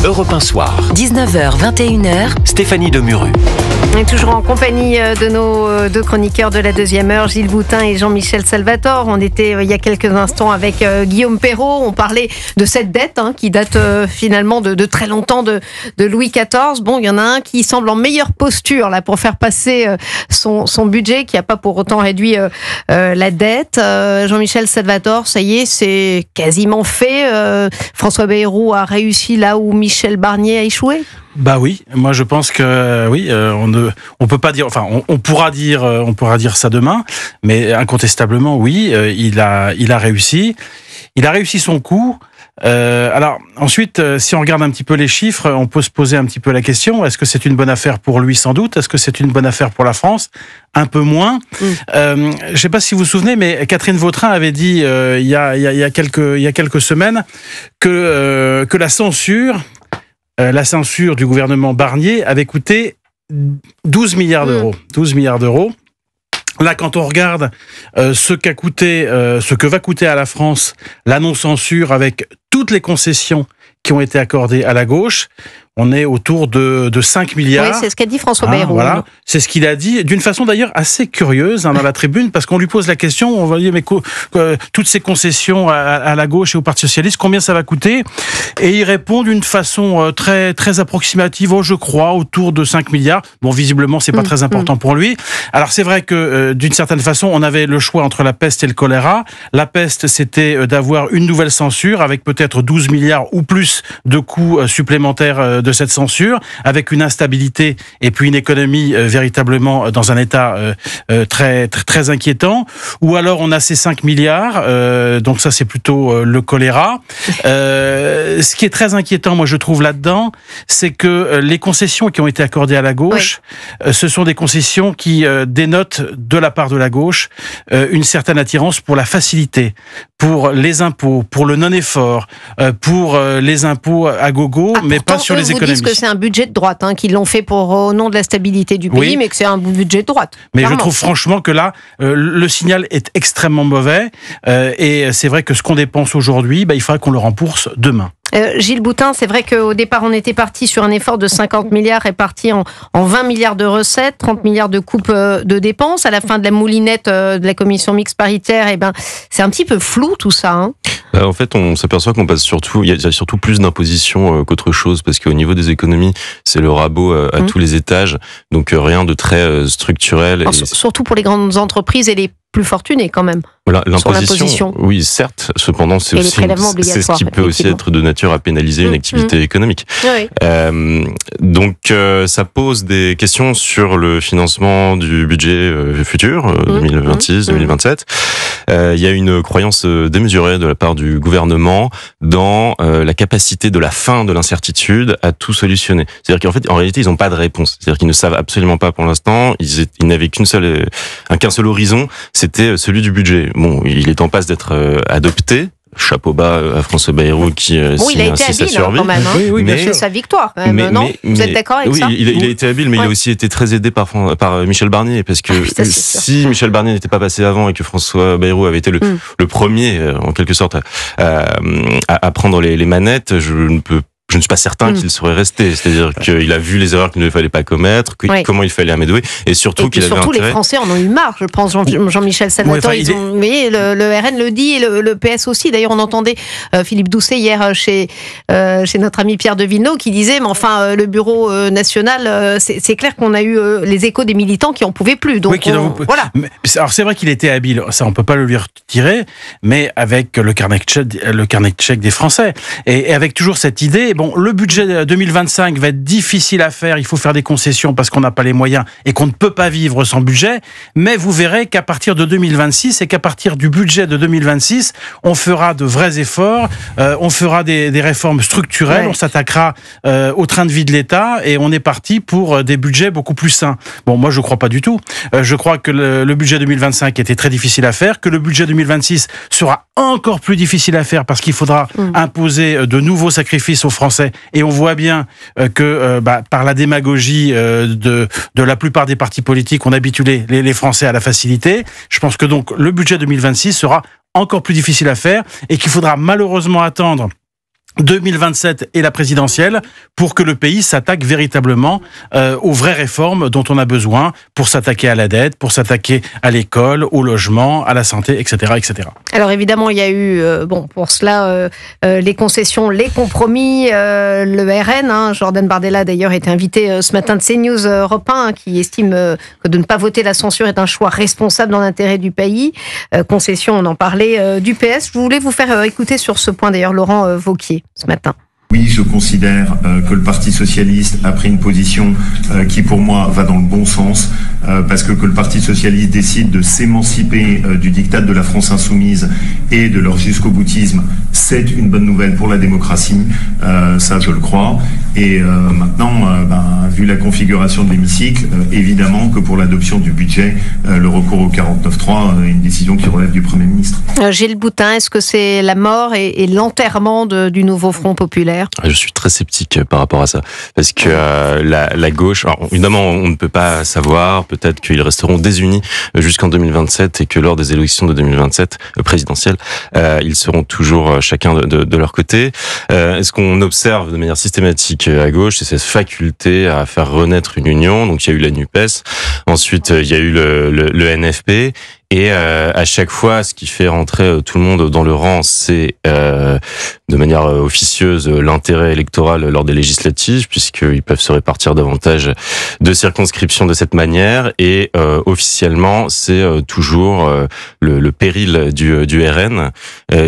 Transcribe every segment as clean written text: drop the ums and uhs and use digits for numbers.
Europe 1 Soir. 19h, 21h. Stéphanie Demuru. On est toujours en compagnie de nos deux chroniqueurs de la deuxième heure, Gilles Boutin et Jean-Michel Salvatore. On était il y a quelques instants avec Guillaume Perrault. On parlait de cette dette qui date finalement de très longtemps de Louis XIV. Bon, il y en a un qui semble en meilleure posture là pour faire passer son budget, qui n'a pas pour autant réduit la dette. Jean-Michel Salvatore, ça y est, c'est quasiment fait. François Bayrou a réussi là où Michel Barnier a échoué. Bah oui, moi je pense que oui, on peut pas dire, enfin on pourra dire ça demain, mais incontestablement oui, il a réussi son coup. Alors ensuite, si on regarde un petit peu les chiffres, on peut se poser un petit peu la question: est-ce que c'est une bonne affaire pour lui? Sans doute. Est-ce que c'est une bonne affaire pour la France? Un peu moins. Je sais pas si vous vous souvenez, mais Catherine Vautrin avait dit il y a quelques semaines que la censure du gouvernement Barnier avait coûté 12 milliards d'euros. 12 milliards d'euros. Là, quand on regarde ce que va coûter à la France la non-censure avec toutes les concessions qui ont été accordées à la gauche, on est autour de 5 milliards. Oui, c'est ce qu'a dit François Bayrou. Voilà, c'est ce qu'il a dit, d'une façon d'ailleurs assez curieuse dans la tribune, parce qu'on lui pose la question, on va dire, mais toutes ces concessions à la gauche et au Parti Socialiste, combien ça va coûter? Et il répond d'une façon très, très approximative, je crois, autour de 5 milliards. Bon, visiblement, c'est pas très important pour lui. Alors, c'est vrai que, d'une certaine façon, on avait le choix entre la peste et le choléra. La peste, c'était d'avoir une nouvelle censure, avec peut-être 12 milliards ou plus de coûts supplémentaires de cette censure, avec une instabilité et puis une économie véritablement dans un état très, très, très inquiétant. Ou alors on a ces 5 milliards, donc ça c'est plutôt le choléra. Ce qui est très inquiétant, moi je trouve là-dedans, c'est que les concessions qui ont été accordées à la gauche, ce sont des concessions qui dénotent de la part de la gauche une certaine attirance pour la facilité, pour les impôts, pour le non-effort, pour les impôts à gogo, mais pas sur les économies. Vous dites que c'est un budget de droite, qu'ils l'ont fait au nom de la stabilité du pays, mais que c'est un budget de droite. Mais clairement. je trouve franchement que là, le signal est extrêmement mauvais, et c'est vrai que ce qu'on dépense aujourd'hui, il faudra qu'on le rembourse demain. Gilles Boutin, c'est vrai qu'au départ, on était parti sur un effort de 50 milliards réparti en 20 milliards de recettes, 30 milliards de coupes de dépenses. À la fin de la moulinette de la commission mixte paritaire, c'est un petit peu flou tout ça. En fait, on s'aperçoit qu'il y a surtout plus d'imposition qu'autre chose, parce qu'au niveau des économies, c'est le rabot à tous les étages, donc rien de très structurel. Alors, surtout pour les grandes entreprises et les plus fortunés quand même. Voilà, l'imposition, oui, certes. Cependant, c'est ce qui peut aussi être de nature à pénaliser une activité économique. Oui. Donc, ça pose des questions sur le financement du budget futur, 2026-2027. Il y a une croyance démesurée de la part du gouvernement dans la capacité de la fin de l'incertitude à tout solutionner. C'est-à-dire en réalité, ils n'ont pas de réponse. C'est-à-dire qu'ils ne savent absolument pas pour l'instant. Ils n'avaient qu'un seul horizon, c'était celui du budget. Bon, il est en passe d'être adopté. Chapeau bas à François Bayrou qui il a été habile quand même. Oui, mais c'est sa victoire quand même, non? Vous êtes d'accord avec ça? Il a été habile, mais il a aussi été très aidé par Michel Barnier, parce que si Michel Barnier n'était pas passé avant et que François Bayrou avait été le premier, en quelque sorte, à prendre les manettes, je ne suis pas certain qu'il serait resté. C'est-à-dire qu'il a vu les erreurs qu'il ne fallait pas commettre, comment il fallait amadouer, et surtout qu'il avait intérêt. Les Français en ont eu marre, je pense, Jean-Michel Salvatore. Vous voyez, le RN le dit, et le PS aussi. D'ailleurs, on entendait Philippe Doucet hier chez notre ami Pierre Devino qui disait, mais enfin, le bureau national, c'est clair qu'on a eu les échos des militants qui en pouvaient plus. Donc, voilà. Alors, c'est vrai qu'il était habile, ça on peut pas le lui retirer, mais avec le carnet de chèques des Français. Et avec toujours cette idée, le budget 2025 va être difficile à faire, il faut faire des concessions parce qu'on n'a pas les moyens et qu'on ne peut pas vivre sans budget, mais vous verrez qu'à partir de 2026 et qu'à partir du budget de 2026, on fera de vrais efforts, on fera des réformes structurelles, on s'attaquera au train de vie de l'État et on est parti pour des budgets beaucoup plus sains. Bon, moi je crois pas du tout. Je crois que le budget 2025 était très difficile à faire, que le budget 2026 sera encore plus difficile à faire parce qu'il faudra imposer de nouveaux sacrifices aux Français. Et on voit bien que par la démagogie de la plupart des partis politiques, on habitue les Français à la facilité. Je pense que donc le budget 2026 sera encore plus difficile à faire et qu'il faudra malheureusement attendre 2027 et la présidentielle pour que le pays s'attaque véritablement aux vraies réformes dont on a besoin pour s'attaquer à la dette, pour s'attaquer à l'école, au logement, à la santé, etc., etc. Alors évidemment, il y a eu, pour cela, les concessions, les compromis, le RN. Jordan Bardella d'ailleurs était invité ce matin de CNews Europe 1, qui estime que de ne pas voter la censure est un choix responsable dans l'intérêt du pays. Concession, on en parlait, du PS. Je voulais vous faire écouter sur ce point d'ailleurs Laurent Wauquiez ce matin. Oui, je considère que le Parti socialiste a pris une position qui, pour moi, va dans le bon sens, parce que le Parti socialiste décide de s'émanciper du diktat de la France insoumise et de leur jusqu'au-boutisme, c'est une bonne nouvelle pour la démocratie, ça je le crois. Et maintenant, vu la configuration de l'hémicycle, évidemment que pour l'adoption du budget, le recours au 49.3 est une décision qui relève du Premier ministre. Gilles Boutin, est-ce que c'est la mort et l'enterrement du nouveau Front populaire ? Je suis très sceptique par rapport à ça, parce que la gauche, alors, évidemment, on ne peut pas savoir, peut-être qu'ils resteront désunis jusqu'en 2027 et que lors des élections de 2027 présidentielles, ils seront toujours chacun de leur côté. Est-ce qu'on observe de manière systématique à gauche, c'est cette faculté à faire renaître une union. Donc il y a eu la NUPES, ensuite il y a eu le NFP. Et à chaque fois, ce qui fait rentrer tout le monde dans le rang, c'est de manière officieuse l'intérêt électoral lors des législatives, puisqu'ils peuvent se répartir davantage de circonscriptions de cette manière. Et officiellement, c'est toujours le péril du RN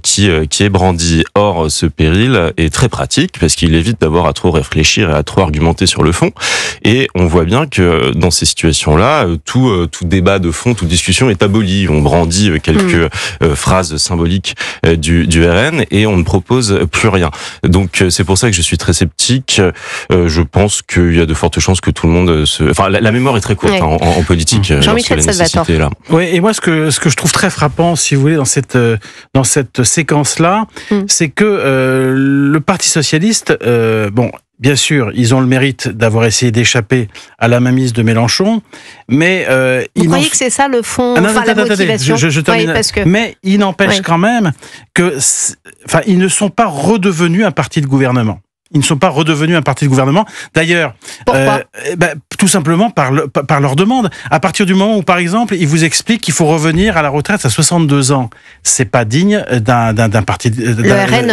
qui est brandi. Or, ce péril est très pratique parce qu'il évite d'avoir à trop réfléchir et à trop argumenter sur le fond. Et on voit bien que dans ces situations-là, tout débat de fond, toute discussion est aboli. On brandit quelques phrases symboliques du RN et on ne propose plus rien. Donc c'est pour ça que je suis très sceptique. Je pense qu'il y a de fortes chances que tout le monde la mémoire est très courte en politique. Jean-Michel Salvatore. Oui, et moi ce que je trouve très frappant, si vous voulez, dans cette séquence-là, c'est que le Parti socialiste, bien sûr, ils ont le mérite d'avoir essayé d'échapper à la mainmise de Mélenchon, mais vous croyez que c'est ça le fond, la motivation? Je termine. Oui, mais il n'empêche quand même que, ils ne sont pas redevenus un parti de gouvernement. Ils ne sont pas redevenus un parti de gouvernement. D'ailleurs, tout simplement par leur demande. À partir du moment où, par exemple, ils vous expliquent qu'il faut revenir à la retraite à 62 ans, c'est pas digne d'un parti. Le RN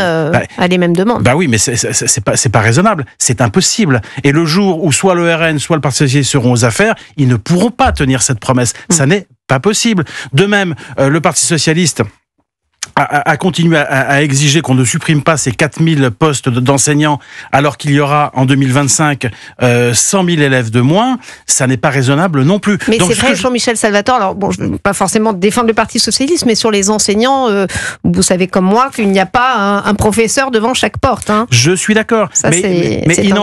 a les mêmes demandes. Oui, mais c'est pas raisonnable. C'est impossible. Et le jour où soit le RN, soit le Parti socialiste seront aux affaires, ils ne pourront pas tenir cette promesse. Ça n'est pas possible. De même, le Parti socialiste à continuer à exiger qu'on ne supprime pas ces 4000 postes d'enseignants alors qu'il y aura en 2025 100 000 élèves de moins, ça n'est pas raisonnable non plus. Mais donc, c'est vrai, Jean-Michel Salvatore, alors je ne veux pas forcément défendre le Parti socialiste, mais sur les enseignants, vous savez comme moi qu'il n'y a pas un professeur devant chaque porte. Je suis d'accord, mais il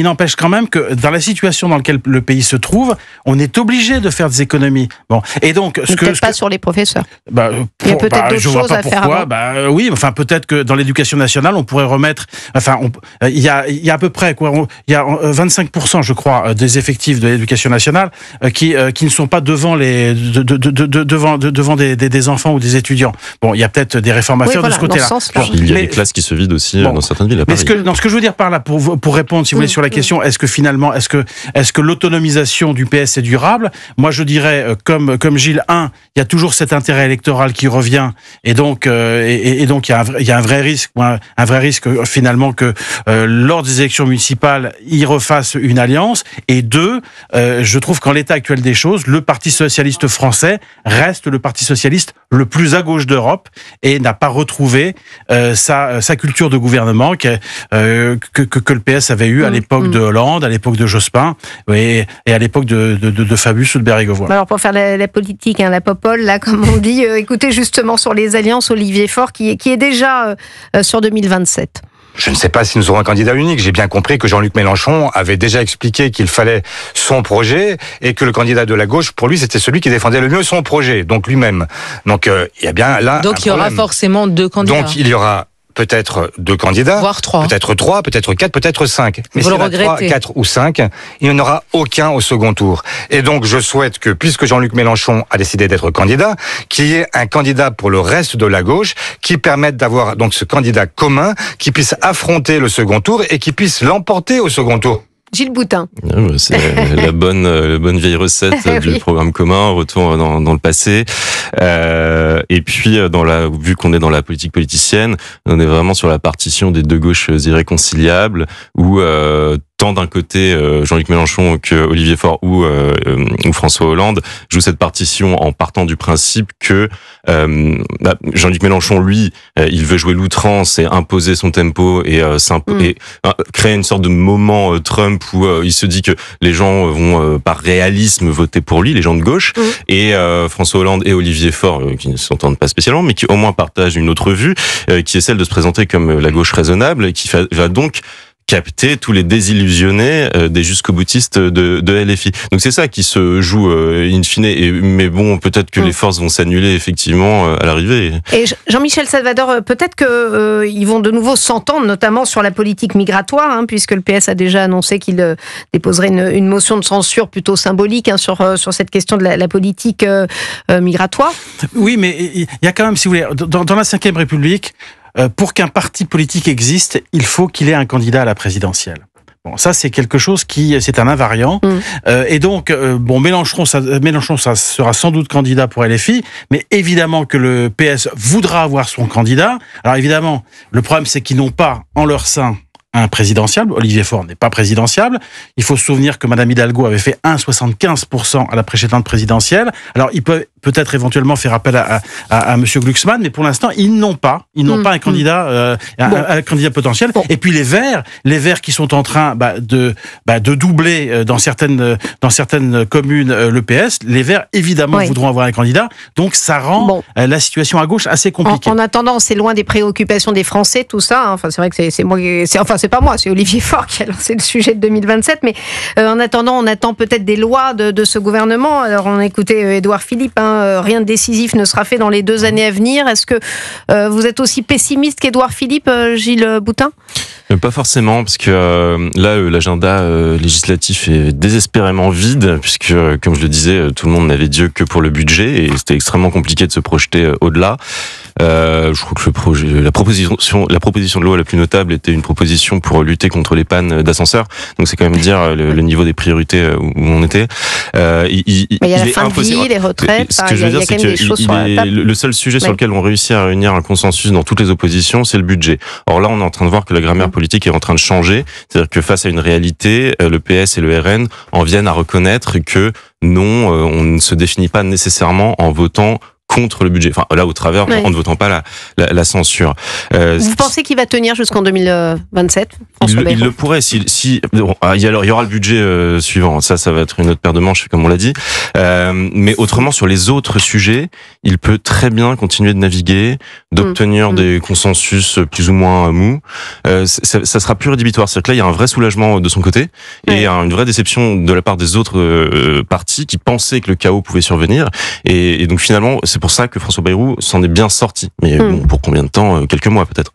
n'empêche quand même que dans la situation dans laquelle le pays se trouve, on est obligé de faire des économies. Et donc, peut-être pas sur les professeurs. Il y a peut-être je vois pas pourquoi. Peut-être que dans l'éducation nationale, on pourrait remettre. Il y a à peu près il y a 25%, je crois, des effectifs de l'éducation nationale qui ne sont pas devant devant des enfants ou des étudiants. Il y a peut-être des réformes à faire de ce côté-là. Il y a des classes qui se vident aussi dans certaines villes. À Paris. Mais ce que je veux dire par là, pour répondre, si vous voulez, sur la question, est-ce que l'autonomisation du PS est durable? Moi, je dirais, comme Gilles, il y a toujours cet intérêt électoral qui revient. Et donc, il y a un vrai risque finalement que lors des élections municipales, ils refassent une alliance. Et deux, je trouve qu'en l'état actuel des choses, le Parti socialiste français reste le Parti socialiste le plus à gauche d'Europe et n'a pas retrouvé sa culture de gouvernement que le PS avait eu à l'époque de Hollande, à l'époque de Jospin et à l'époque de Fabius ou de Bérégovoy. Alors pour faire la politique, la popole, là comme on dit, écoutez justement sur les alliances, Olivier Faure qui est déjà sur 2027. Je ne sais pas si nous aurons un candidat unique. J'ai bien compris que Jean-Luc Mélenchon avait déjà expliqué qu'il fallait son projet et que le candidat de la gauche, pour lui, c'était celui qui défendait le mieux son projet, donc lui-même. Donc il y a bien là. Donc il y aura forcément deux candidats. Donc il y aura peut-être 2 candidats, voire 3. Peut-être 3, peut-être 4, peut-être 5. Mais Vous s'il le y en a 3, regrettez. 4 ou 5, il n'y en aura aucun au second tour. Et donc, je souhaite que, puisque Jean-Luc Mélenchon a décidé d'être candidat, qu'il y ait un candidat pour le reste de la gauche qui permette d'avoir donc ce candidat commun qui puisse affronter le second tour et qui puisse l'emporter au second tour. Gilles Boutin. C'est la bonne vieille recette du Oui. programme commun, retour dans le passé. Et puis, vu qu'on est dans la politique politicienne, on est vraiment sur la partition des deux gauches irréconciliables, où tant d'un côté Jean-Luc Mélenchon que Olivier Faure ou François Hollande jouent cette partition en partant du principe que Jean-Luc Mélenchon, lui, il veut jouer l'outrance et imposer son tempo et créer une sorte de moment Trump où il se dit que les gens vont par réalisme voter pour lui, les gens de gauche, et François Hollande et Olivier Faure, qui ne s'entendent pas spécialement, mais qui au moins partagent une autre vue, qui est celle de se présenter comme la gauche raisonnable, et qui va donc capter tous les désillusionnés des jusqu'au-boutistes de LFI. Donc c'est ça qui se joue in fine. Mais bon, peut-être que les forces vont s'annuler effectivement à l'arrivée. Et Jean-Michel Salvador, peut-être que ils vont de nouveau s'entendre, notamment sur la politique migratoire, puisque le PS a déjà annoncé qu'il déposerait une motion de censure plutôt symbolique sur cette question de la politique migratoire. Oui, mais il y a quand même, si vous voulez, dans la Ve République, pour qu'un parti politique existe, il faut qu'il ait un candidat à la présidentielle. Bon, ça c'est quelque chose c'est un invariant. Et donc, Mélenchon sera sans doute candidat pour LFI, mais évidemment que le PS voudra avoir son candidat. Alors évidemment, le problème c'est qu'ils n'ont pas en leur sein un présidentiable. Olivier Faure n'est pas présidentiable. Il faut se souvenir que Madame Hidalgo avait fait 1,75% à la précédente présidentielle. Alors, il peut peut-être éventuellement faire appel à Monsieur Glucksmann, mais pour l'instant, ils n'ont pas un candidat, un candidat potentiel. Et puis les Verts qui sont en train de doubler dans certaines communes le PS. Les Verts évidemment voudront avoir un candidat. Donc ça rend la situation à gauche assez compliquée. En attendant, c'est loin des préoccupations des Français, tout ça. Enfin, c'est vrai que c'est moi. C'est pas moi, c'est Olivier Faure qui a lancé le sujet de 2027. Mais en attendant, on attend peut-être des lois de ce gouvernement. Alors, on a écouté Édouard Philippe. Rien de décisif ne sera fait dans les 2 années à venir. Est-ce que vous êtes aussi pessimiste qu'Édouard Philippe, Gilles Boutin ? Pas forcément, parce que là, l'agenda législatif est désespérément vide, puisque, comme je le disais, tout le monde n'avait Dieu que pour le budget, et c'était extrêmement compliqué de se projeter au-delà. Je crois que la proposition de loi la plus notable était une proposition pour lutter contre les pannes d'ascenseurs. Donc c'est quand même dire le niveau des priorités où on était. Il y a la fin de vie, les retraites. Ce que je veux dire, c'est que le seul sujet sur lequel on réussit à réunir un consensus dans toutes les oppositions, c'est le budget. Or là, on est en train de voir que la grammaire politique est en train de changer. C'est-à-dire que face à une réalité, le PS et le RN en viennent à reconnaître que non, on ne se définit pas nécessairement en votant contre le budget. Enfin, là, au travers, en ne votant pas la censure. Vous pensez qu'il va tenir jusqu'en 2027, François Bayrou ? Il le pourrait. Il y aura le budget suivant. Ça va être une autre paire de manches, comme on l'a dit. Mais autrement, sur les autres sujets, il peut très bien continuer de naviguer, d'obtenir des consensus plus ou moins mous. Ça sera plus rédhibitoire. C'est-à-dire que là, il y a un vrai soulagement de son côté et une vraie déception de la part des autres partis qui pensaient que le chaos pouvait survenir. Et donc, finalement, c'est pour ça que François Bayrou s'en est bien sorti. Mais bon, pour combien de temps ? Quelques mois peut-être.